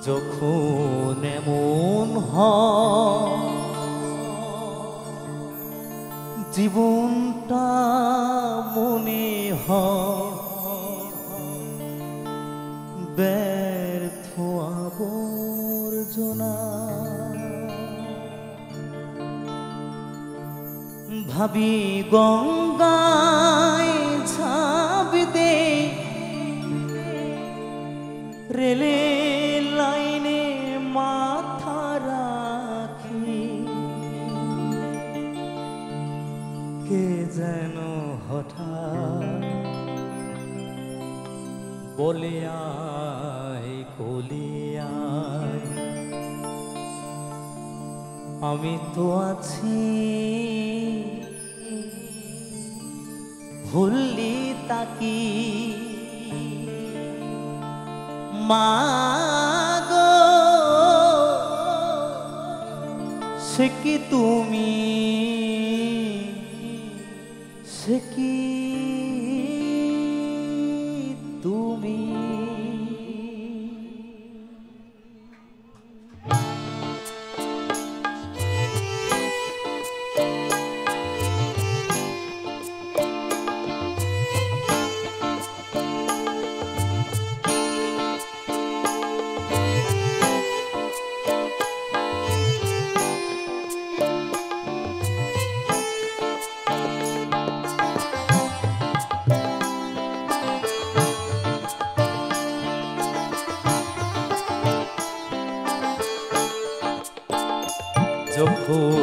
যখন এমন হয় জীবনটা মনে হয় ব্যর্থ আবর্জনা। ভাবি গঙ্গায় ঝাঁপ দে, রেলে লাইনে মাথা রাখি, কে যেন হঠাৎ বলে আয় কোলে আয়, আমি তো আছি ভুললি তাকি মাগো, সে কি তুমি, সে কি তুমি। যখন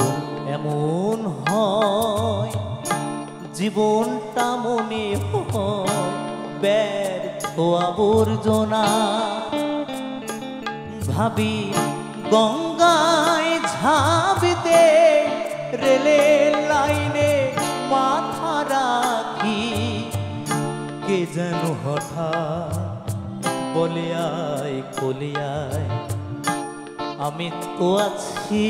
এমন হয় জীবনটা মনে হয় ব্যর্থ আবর্জনা। ভাবি গঙ্গায় ঝাঁপ দে, রেলে লাইনে মাথা রাখি, কে যেন হঠাৎ বলে আয় কোলে আয়, আমি তো আছি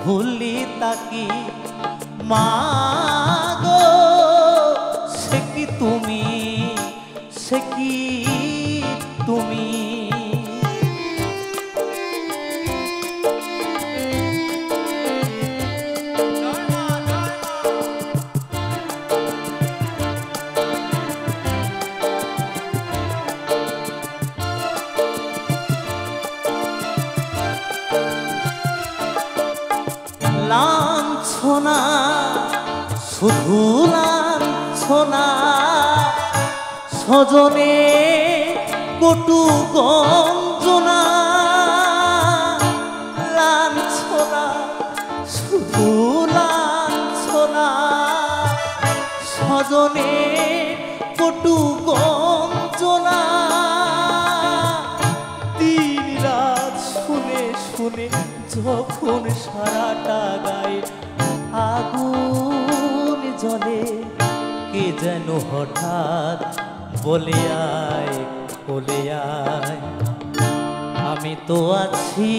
ভুলি তাকি মাগো, সে কি তুমি, সে কি তুমি। লাঞ্ছনা শুধু লাঞ্ছনা, স্বজনে কটু গঞ্জনা। লাঞ্ছনা শুধু লাঞ্ছনা, স্বজনে কটু গঞ্জনা। দিন রাত শুনে শুনে যখন সারাটা গায়ে আগুন জ্বলে, কে যেন হঠাৎ বলে আয় কোলে আয়, আমি তো আছি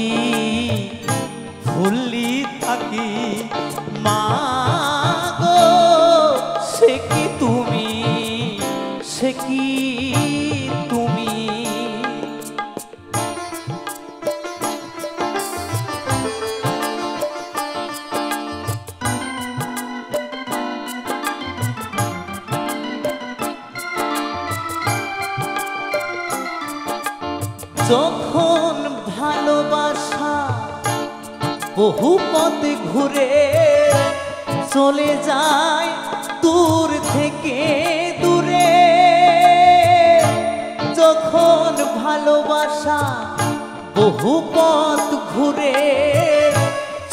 ভুললি থাকি মাগো, সে কি তুমি, সে কি তুমি। যখন ভালোবাসা বহু পথে ঘুরে চলে যায় দূর থেকে দূরে, যখন ভালোবাসা বহু পথ ঘুরে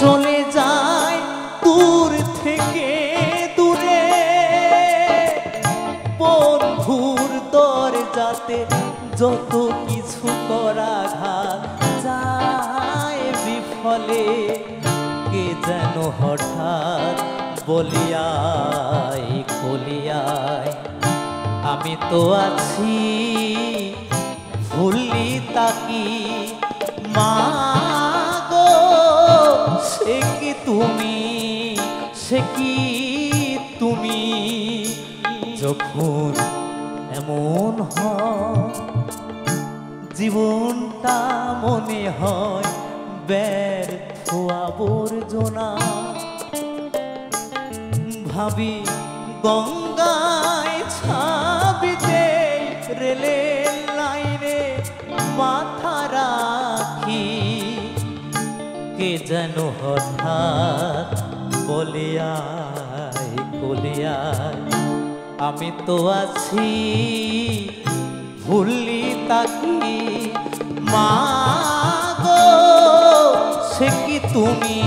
চলে যায় দূর থেকে দূরে, বন্ধুর দরজাতে যত কিছু করাঘাত যায় বিফলে, কে যেন হঠাৎ বলিয়ায় কলিয়ায়, আমি তো আছি ভুললি তাকি মাগো, সে কি তুমি, সে কি তুমি। যখন এমন হয় জীবন জীবনটা মনে হয় ব্যর্থ আবর্জনা। ভাবি গঙ্গায় ছাবিতে রেলের লাইনে মাথা রাখি, কে যেন হঠাৎ বলে আয় কোলে আয়, আমি তো আছি ভুলি তাকি। মা গো সে কি তুমি,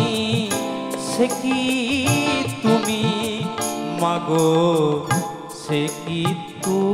সে কি তুমি, মাগো সে কি তুমি।